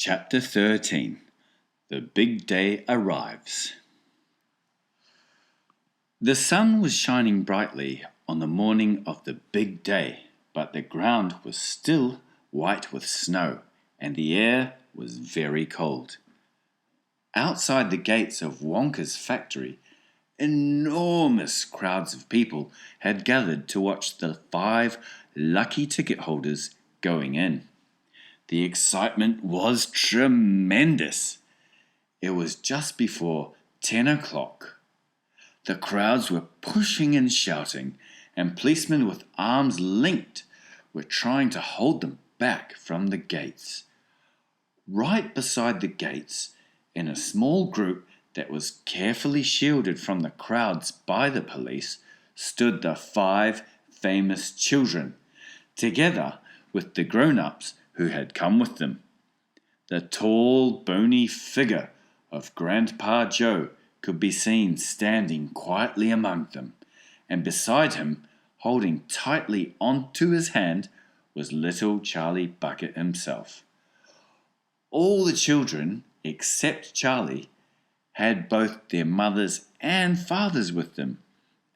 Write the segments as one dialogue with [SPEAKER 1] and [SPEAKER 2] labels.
[SPEAKER 1] Chapter 13. The Big Day Arrives. The sun was shining brightly on the morning of the big day, but the ground was still white with snow, and the air was very cold. Outside the gates of Wonka's factory, enormous crowds of people had gathered to watch the 5 lucky ticket holders going in. The excitement was tremendous. It was just before 10 o'clock. The crowds were pushing and shouting, and policemen with arms linked were trying to hold them back from the gates. Right beside the gates, in a small group that was carefully shielded from the crowds by the police, stood the 5 famous children, together with the grown-ups who had come with them. The tall, bony figure of Grandpa Joe could be seen standing quietly among them, and beside him, holding tightly onto his hand, was little Charlie Bucket himself. All the children, except Charlie, had both their mothers and fathers with them,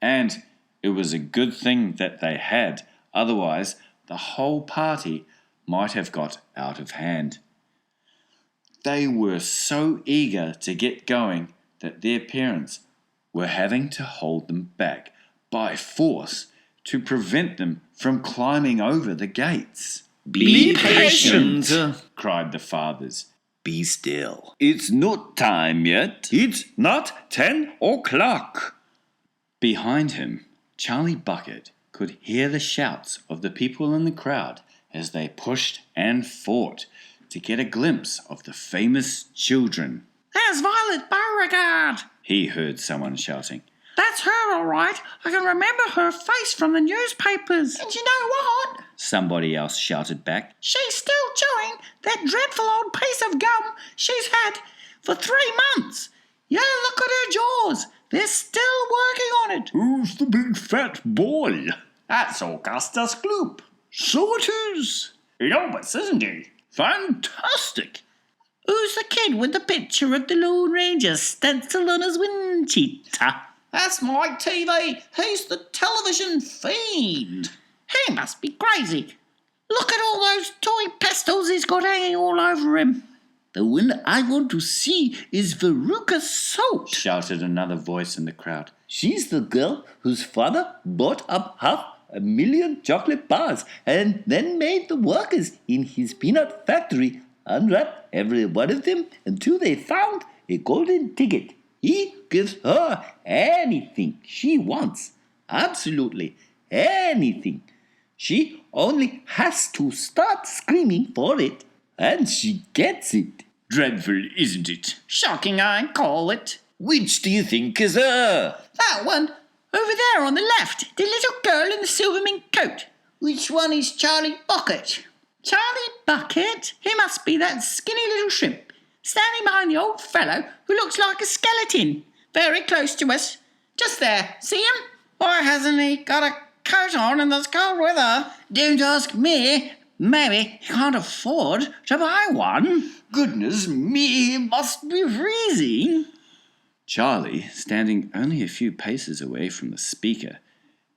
[SPEAKER 1] and it was a good thing that they had, otherwise the whole party might have got out of hand. They were so eager to get going that their parents were having to hold them back by force to prevent them from climbing over the gates.
[SPEAKER 2] Be patient,
[SPEAKER 1] cried the fathers.
[SPEAKER 2] Be still.
[SPEAKER 1] It's not time yet.
[SPEAKER 2] It's not 10 o'clock.
[SPEAKER 1] Behind him, Charlie Bucket could hear the shouts of the people in the crowd as they pushed and fought to get a glimpse of the famous children.
[SPEAKER 3] There's Violet Beauregard,
[SPEAKER 1] he heard someone shouting.
[SPEAKER 3] That's her, all right. I can remember her face from the newspapers. And you know what?
[SPEAKER 1] Somebody else shouted back.
[SPEAKER 3] She's still chewing that dreadful old piece of gum she's had for 3 months. Yeah, look at her jaws. They're still working on it.
[SPEAKER 2] Who's the big fat boy?
[SPEAKER 3] That's Augustus Gloop.
[SPEAKER 2] So it is.
[SPEAKER 3] Enormous, isn't he?
[SPEAKER 2] Fantastic.
[SPEAKER 3] Who's the kid with the picture of the Lone Ranger stenciled on his wind cheater? That's Mike TV. He's the television fiend. He must be crazy. Look at all those toy pestles he's got hanging all over him.
[SPEAKER 2] The one I want to see is Veruca Salt,
[SPEAKER 1] shouted another voice in the crowd.
[SPEAKER 2] She's the girl whose father bought up 500,000 chocolate bars and then made the workers in his peanut factory unwrap every one of them until they found a golden ticket. He gives her anything she wants, absolutely anything. She only has to start screaming for it, and she gets it.
[SPEAKER 1] Dreadful, isn't it?
[SPEAKER 3] Shocking, I call it.
[SPEAKER 2] Which do you think is her?
[SPEAKER 3] That one, over there on the left, the little girl in the silver mink coat. Which one is Charlie Bucket? Charlie Bucket? He must be that skinny little shrimp, standing behind the old fellow who looks like a skeleton, very close to us. Just there, see him? Why hasn't he got a coat on in this cold weather? Don't ask me. Maybe he can't afford to buy one.
[SPEAKER 2] Goodness me, it must be freezing.
[SPEAKER 1] Charlie, standing only a few paces away from the speaker,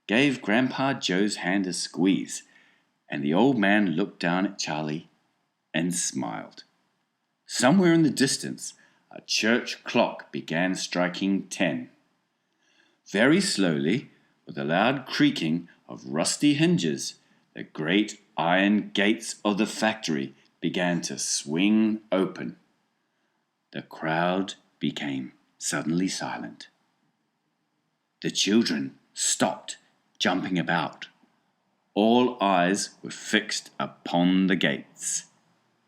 [SPEAKER 1] gave Grandpa Joe's hand a squeeze, and the old man looked down at Charlie and smiled. Somewhere in the distance, a church clock began striking 10. Very slowly, with a loud creaking of rusty hinges, the great iron gates of the factory began to swing open. The crowd became suddenly silent. The children stopped jumping about. All eyes were fixed upon the gates.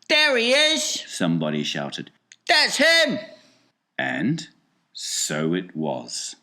[SPEAKER 3] There he is,
[SPEAKER 1] somebody shouted.
[SPEAKER 3] That's him.
[SPEAKER 1] And so it was.